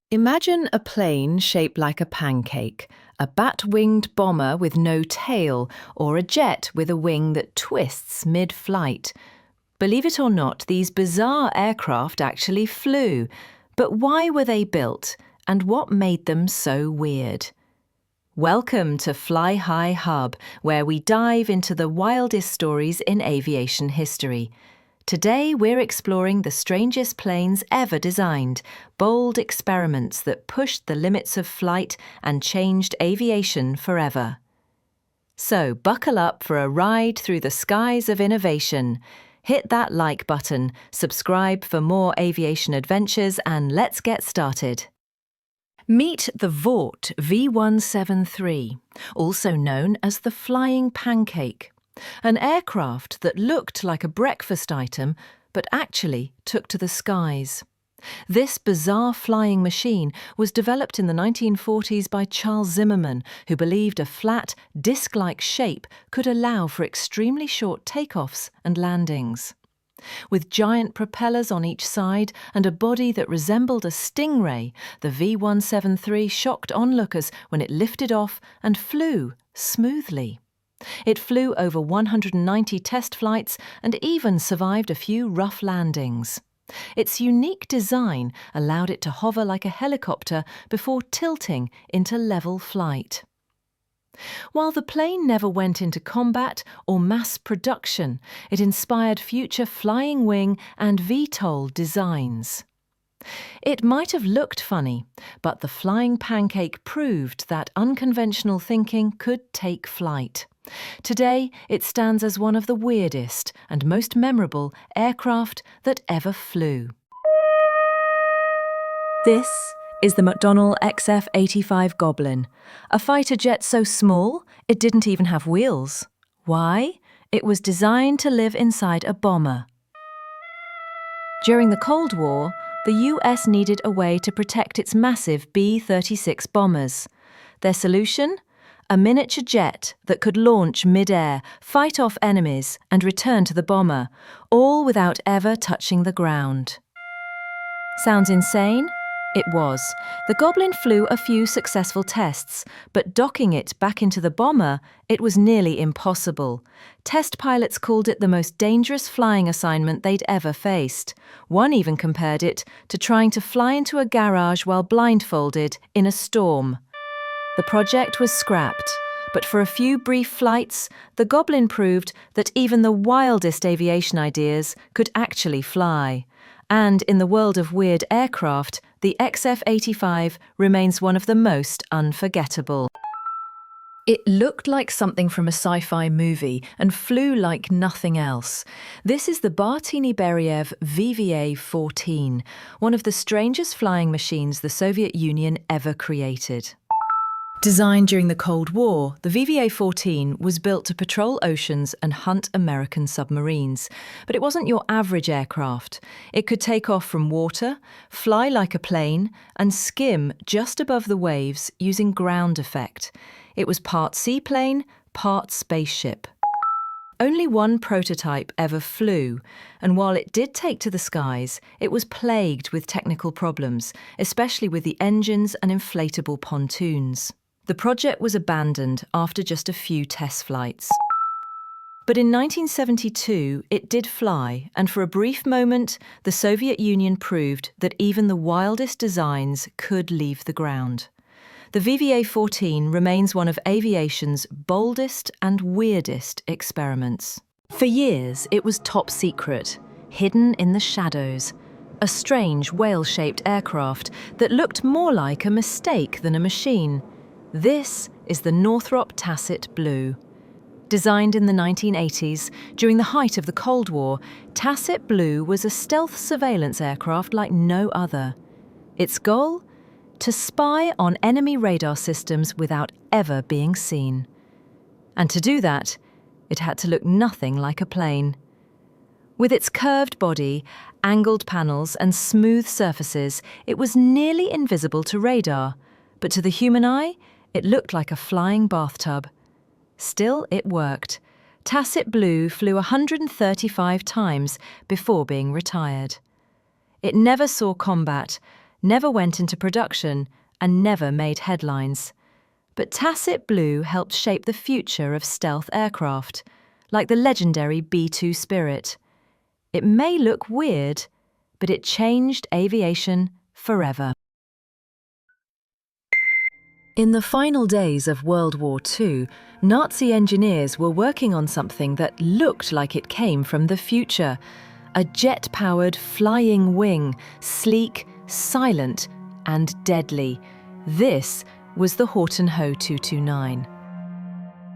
Imagine a plane shaped like a pancake, a bat-winged bomber with no tail, or a jet with a wing that twists mid-flight. Believe it or not, these bizarre aircraft actually flew. But why were they built, and what made them so weird? Welcome to FlyHigh Hub, where we dive into the wildest stories in aviation history. Today we're exploring the strangest planes ever designed, bold experiments that pushed the limits of flight and changed aviation forever. So buckle up for a ride through the skies of innovation. Hit that like button, subscribe for more aviation adventures, and let's get started. Meet the Vought V-173, also known as the Flying Pancake. An aircraft that looked like a breakfast item, but actually took to the skies. This bizarre flying machine was developed in the 1940s by Charles Zimmerman, who believed a flat, disc-like shape could allow for extremely short takeoffs and landings. With giant propellers on each side and a body that resembled a stingray, the V-173 shocked onlookers when it lifted off and flew smoothly. It flew over 190 test flights and even survived a few rough landings. Its unique design allowed it to hover like a helicopter before tilting into level flight. While the plane never went into combat or mass production, it inspired future flying wing and VTOL designs. It might have looked funny, but the Flying Pancake proved that unconventional thinking could take flight. Today, it stands as one of the weirdest and most memorable aircraft that ever flew. This is the McDonnell XF-85 Goblin, a fighter jet so small it didn't even have wheels. Why? It was designed to live inside a bomber. During the Cold War, the US needed a way to protect its massive B-36 bombers. Their solution? A miniature jet that could launch mid-air, fight off enemies, and return to the bomber, all without ever touching the ground. Sounds insane? It was. The Goblin flew a few successful tests, but docking it back into the bomber, it was nearly impossible. Test pilots called it the most dangerous flying assignment they'd ever faced. One even compared it to trying to fly into a garage while blindfolded in a storm. The project was scrapped, but for a few brief flights, the Goblin proved that even the wildest aviation ideas could actually fly. And in the world of weird aircraft, the XF-85 remains one of the most unforgettable. It looked like something from a sci-fi movie and flew like nothing else. This is the Bartini-Beriev VVA-14, one of the strangest flying machines the Soviet Union ever created. Designed during the Cold War, the VVA-14 was built to patrol oceans and hunt American submarines. But it wasn't your average aircraft. It could take off from water, fly like a plane, and skim just above the waves using ground effect. It was part seaplane, part spaceship. Only one prototype ever flew, and while it did take to the skies, it was plagued with technical problems, especially with the engines and inflatable pontoons. The project was abandoned after just a few test flights. But in 1972, it did fly, and for a brief moment, the Soviet Union proved that even the wildest designs could leave the ground. The VVA-14 remains one of aviation's boldest and weirdest experiments. For years, it was top secret, hidden in the shadows. A strange whale-shaped aircraft that looked more like a mistake than a machine. This is the Northrop Tacit Blue. Designed in the 1980s, during the height of the Cold War, Tacit Blue was a stealth surveillance aircraft like no other. Its goal? To spy on enemy radar systems without ever being seen. And to do that, it had to look nothing like a plane. With its curved body, angled panels and smooth surfaces, it was nearly invisible to radar, but to the human eye, it looked like a flying bathtub. Still, it worked. Tacit Blue flew 135 times before being retired. It never saw combat, never went into production, and never made headlines. But Tacit Blue helped shape the future of stealth aircraft, like the legendary B-2 Spirit. It may look weird, but it changed aviation forever. In the final days of World War II, Nazi engineers were working on something that looked like it came from the future. A jet-powered flying wing, sleek, silent, and deadly. This was the Horten Ho 229.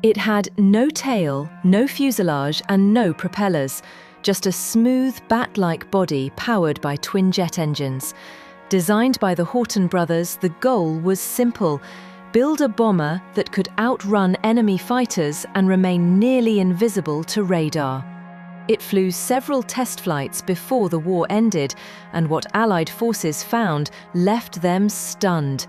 It had no tail, no fuselage, and no propellers, just a smooth, bat-like body powered by twin-jet engines. Designed by the Horten brothers, the goal was simple: build a bomber that could outrun enemy fighters and remain nearly invisible to radar. It flew several test flights before the war ended, and what Allied forces found left them stunned.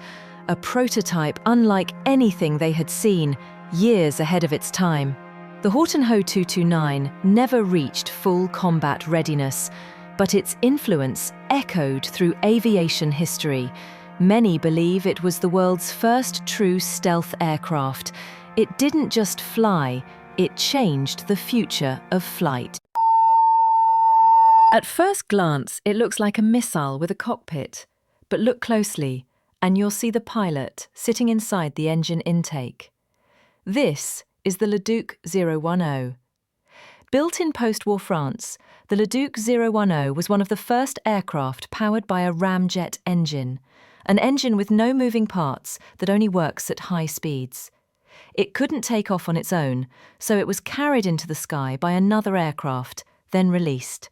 A prototype unlike anything they had seen, years ahead of its time. The Horten Ho 229 never reached full combat readiness, but its influence echoed through aviation history. Many believe it was the world's first true stealth aircraft. It didn't just fly, it changed the future of flight. At first glance, it looks like a missile with a cockpit, but look closely, and you'll see the pilot sitting inside the engine intake. This is the Leduc 010. Built in post-war France, the Leduc 010 was one of the first aircraft powered by a ramjet engine, an engine with no moving parts that only works at high speeds. It couldn't take off on its own, so it was carried into the sky by another aircraft, then released.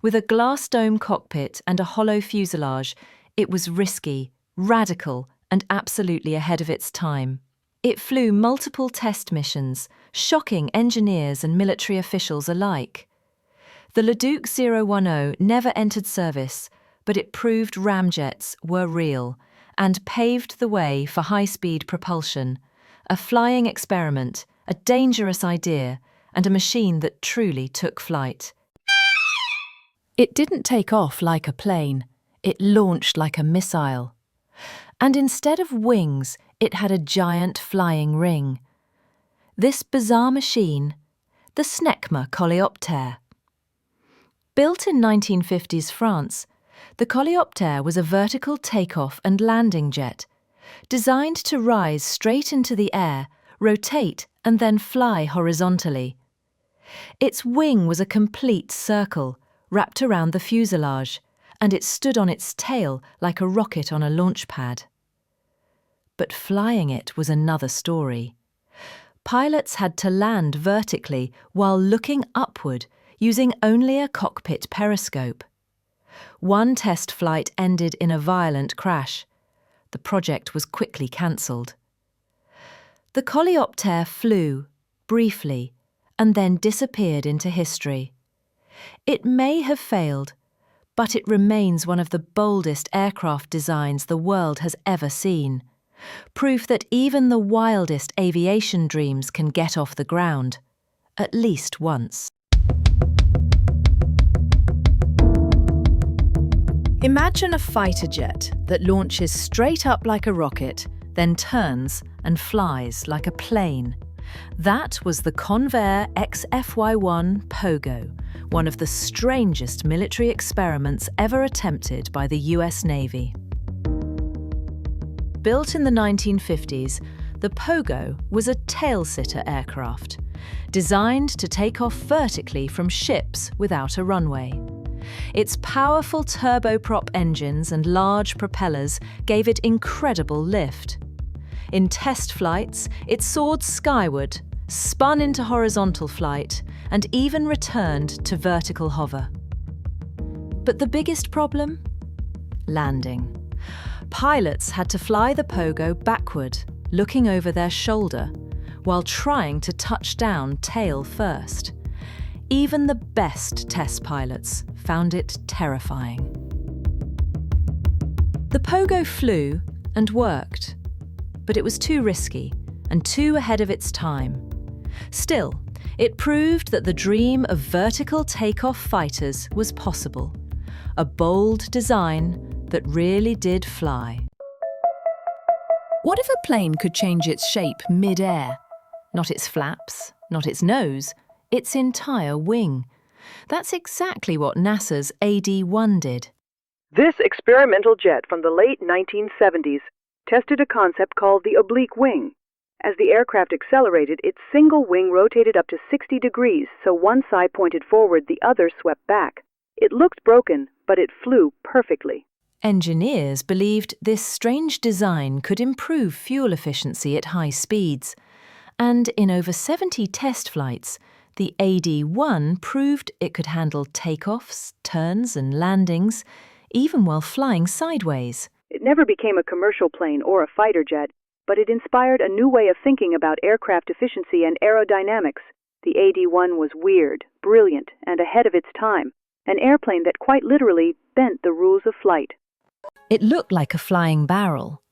With a glass dome cockpit and a hollow fuselage, it was risky, radical, and absolutely ahead of its time. It flew multiple test missions, shocking engineers and military officials alike. The Leduc 010 never entered service, but it proved ramjets were real and paved the way for high-speed propulsion, a flying experiment, a dangerous idea, and a machine that truly took flight. It didn't take off like a plane, it launched like a missile. And instead of wings, it had a giant flying ring. This bizarre machine, the SNECMA Coléoptère. Built in 1950s France, the Coléoptère was a vertical takeoff and landing jet, designed to rise straight into the air, rotate, and then fly horizontally. Its wing was a complete circle, wrapped around the fuselage, and it stood on its tail like a rocket on a launch pad. But flying it was another story. Pilots had to land vertically while looking upward, using only a cockpit periscope. One test flight ended in a violent crash. The project was quickly cancelled. The Coléoptère flew, briefly, and then disappeared into history. It may have failed, but it remains one of the boldest aircraft designs the world has ever seen. Proof that even the wildest aviation dreams can get off the ground, at least once. Imagine a fighter jet that launches straight up like a rocket, then turns and flies like a plane. That was the Convair XFY-1 Pogo, one of the strangest military experiments ever attempted by the US Navy. Built in the 1950s, the Pogo was a tail-sitter aircraft, designed to take off vertically from ships without a runway. Its powerful turboprop engines and large propellers gave it incredible lift. In test flights, it soared skyward, spun into horizontal flight, and even returned to vertical hover. But the biggest problem? Landing. Pilots had to fly the Pogo backward, looking over their shoulder, while trying to touch down tail first. Even the best test pilots found it terrifying. The Pogo flew and worked, but it was too risky and too ahead of its time. Still, it proved that the dream of vertical takeoff fighters was possible. A bold design, that really did fly. What if a plane could change its shape mid-air? Not its flaps, not its nose, its entire wing. That's exactly what NASA's AD-1 did. This experimental jet from the late 1970s tested a concept called the oblique wing. As the aircraft accelerated, its single wing rotated up to 60 degrees, so one side pointed forward, the other swept back. It looked broken, but it flew perfectly. Engineers believed this strange design could improve fuel efficiency at high speeds, and in over 70 test flights, the AD-1 proved it could handle takeoffs, turns and landings, even while flying sideways. It never became a commercial plane or a fighter jet, but it inspired a new way of thinking about aircraft efficiency and aerodynamics. The AD-1 was weird, brilliant, and ahead of its time, an airplane that quite literally bent the rules of flight. It looked like a flying barrel.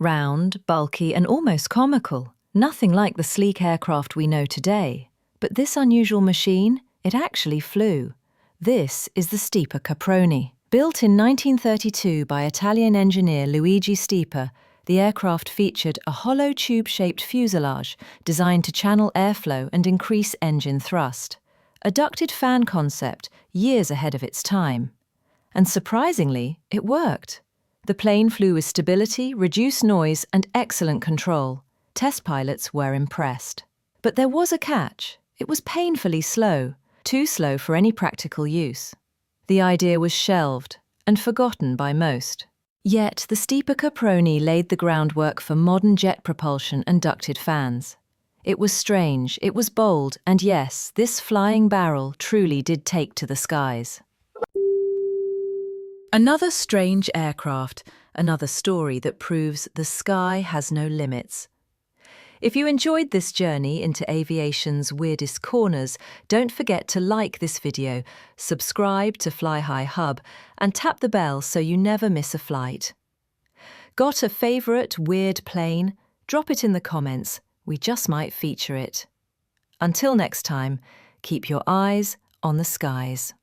Round, bulky, and almost comical. Nothing like the sleek aircraft we know today. But this unusual machine, it actually flew. This is the Stipa-Caproni. Built in 1932 by Italian engineer Luigi Stipa, the aircraft featured a hollow tube-shaped fuselage designed to channel airflow and increase engine thrust. A ducted fan concept years ahead of its time. And surprisingly, it worked. The plane flew with stability, reduced noise, and excellent control. Test pilots were impressed. But there was a catch. It was painfully slow, too slow for any practical use. The idea was shelved and forgotten by most. Yet the Stipa-Caproni laid the groundwork for modern jet propulsion and ducted fans. It was strange, it was bold, and yes, this flying barrel truly did take to the skies. Another strange aircraft, another story that proves the sky has no limits. If you enjoyed this journey into aviation's weirdest corners, don't forget to like this video, subscribe to FlyHigh Hub, and tap the bell so you never miss a flight. Got a favourite weird plane? Drop it in the comments, we just might feature it. Until next time, keep your eyes on the skies.